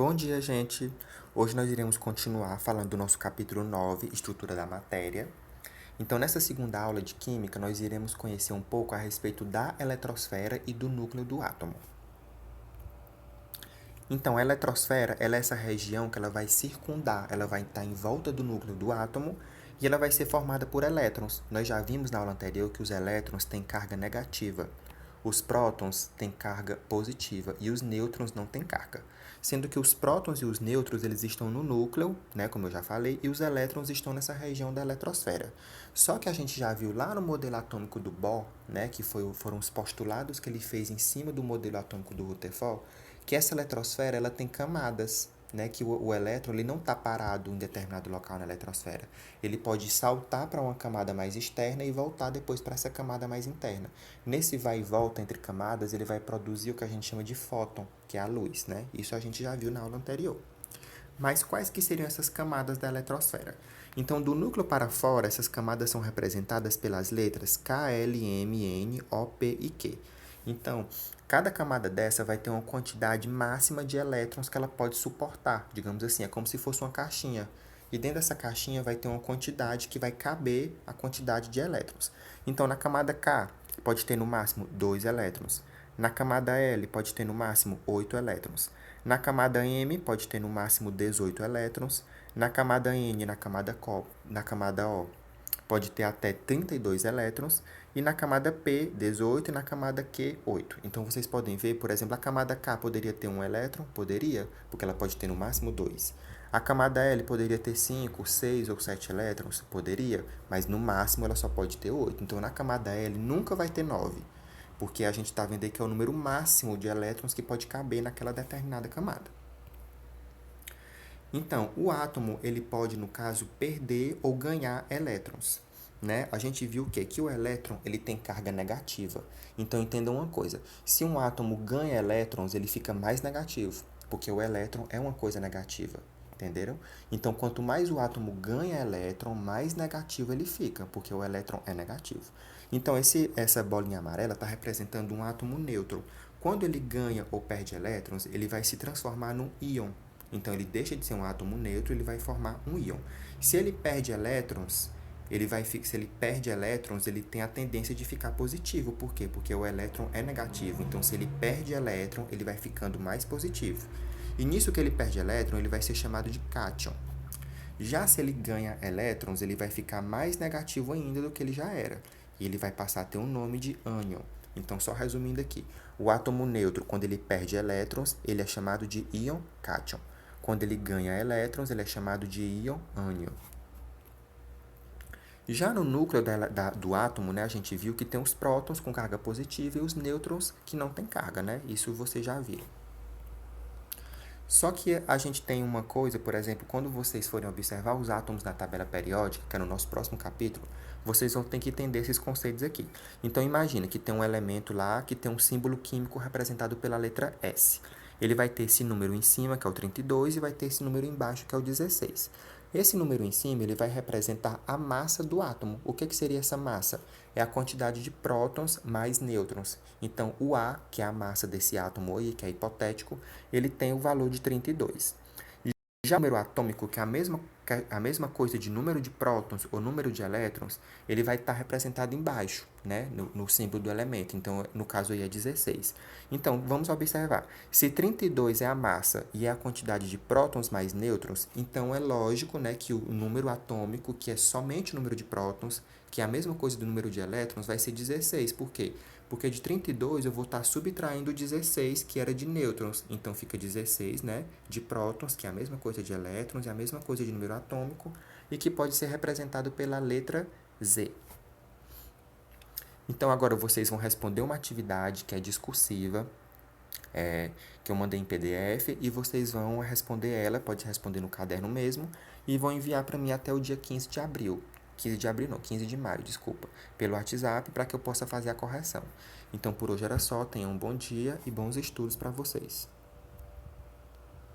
Bom dia, gente! Hoje nós iremos continuar falando do nosso capítulo 9, Estrutura da Matéria. Então, nessa segunda aula de Química, nós iremos conhecer um pouco a respeito da eletrosfera e do núcleo do átomo. Então, a eletrosfera ela é essa região que ela vai circundar, ela vai estar em volta do núcleo do átomo e ela vai ser formada por elétrons. Nós já vimos na aula anterior que os elétrons têm carga negativa, os prótons têm carga positiva e os nêutrons não têm carga. Sendo que os prótons e os nêutrons eles estão no núcleo, né, como eu já falei, e os elétrons estão nessa região da eletrosfera. Só que a gente já viu lá no modelo atômico do Bohr, né, que foram os postulados que ele fez em cima do modelo atômico do Rutherford, que essa eletrosfera ela tem camadas, né, que o elétron ele não está parado em determinado local na eletrosfera. Ele pode saltar para uma camada mais externa e voltar depois para essa camada mais interna. Nesse vai e volta entre camadas, ele vai produzir o que a gente chama de fóton, que é a luz, né? Isso a gente já viu na aula anterior. Mas quais que seriam essas camadas da eletrosfera? Então, do núcleo para fora, essas camadas são representadas pelas letras K, L, M, N, O, P e Q. Então, cada camada dessa vai ter uma quantidade máxima de elétrons que ela pode suportar. Digamos assim, é como se fosse uma caixinha. E dentro dessa caixinha vai ter uma quantidade que vai caber a quantidade de elétrons. Então, na camada K, pode ter no máximo 2 elétrons. Na camada L, pode ter no máximo 8 elétrons. Na camada M, pode ter no máximo 18 elétrons. Na camada N, na camada O, pode ter até 32 elétrons. E na camada P, 18 e na camada Q, 8. Então, vocês podem ver, por exemplo, a camada K poderia ter 1 elétron? Poderia, porque ela pode ter no máximo 2. A camada L poderia ter 5, 6 ou 7 elétrons? Poderia, mas no máximo ela só pode ter 8. Então, na camada L nunca vai ter 9, porque a gente está vendo aí que é o número máximo de elétrons que pode caber naquela determinada camada. Então, o átomo ele pode, no caso, perder ou ganhar elétrons. Né? A gente viu o quê? Que o elétron ele tem carga negativa. Então, entendam uma coisa. Se um átomo ganha elétrons, ele fica mais negativo, porque o elétron é uma coisa negativa. Entenderam? Então, quanto mais o átomo ganha elétron, mais negativo ele fica, porque o elétron é negativo. Então, essa bolinha amarela está representando um átomo neutro. Quando ele ganha ou perde elétrons, ele vai se transformar num íon. Então, ele deixa de ser um átomo neutro, ele vai formar um íon. Se ele perde elétrons, ele tem a tendência de ficar positivo. Por quê? Porque o elétron é negativo. Então, se ele perde elétron, ele vai ficando mais positivo. E nisso que ele perde elétron, ele vai ser chamado de cátion. Já se ele ganha elétrons, ele vai ficar mais negativo ainda do que ele já era. E ele vai passar a ter um nome de ânion. Então, só resumindo aqui, o átomo neutro, quando ele perde elétrons, ele é chamado de íon cátion. Quando ele ganha elétrons, ele é chamado de íon ânion. Já no núcleo do átomo, né, a gente viu que tem os prótons com carga positiva e os nêutrons que não têm carga, né? Isso vocês já viram. Só que a gente tem uma coisa, por exemplo, quando vocês forem observar os átomos na tabela periódica, que é no nosso próximo capítulo, vocês vão ter que entender esses conceitos aqui. Então, imagina que tem um elemento lá que tem um símbolo químico representado pela letra S. Ele vai ter esse número em cima, que é o 32, e vai ter esse número embaixo, que é o 16. Esse número em cima ele vai representar a massa do átomo. O que seria essa massa? É a quantidade de prótons mais nêutrons. Então, o A, que é a massa desse átomo aí, que é hipotético, ele tem o valor de 32. Já o número atômico, que é a mesma coisa de número de prótons ou número de elétrons, ele vai estar representado embaixo, né, no símbolo do elemento. Então, no caso aí é 16. Então, vamos observar. Se 32 é a massa e é a quantidade de prótons mais nêutrons, então é lógico, né, que o número atômico, que é somente o número de prótons, que é a mesma coisa do número de elétrons, vai ser 16. Por quê? Porque de 32 eu vou estar subtraindo 16, que era de nêutrons. Então, fica 16, né, de prótons, que é a mesma coisa de elétrons, é a mesma coisa de número atômico, e que pode ser representado pela letra Z. Então, agora vocês vão responder uma atividade que é discursiva, que eu mandei em PDF, e vocês vão responder ela, pode responder no caderno mesmo, e vão enviar para mim até o dia 15 de abril. 15 de maio, desculpa, pelo WhatsApp, para que eu possa fazer a correção. Então, por hoje era só, tenham um bom dia e bons estudos para vocês.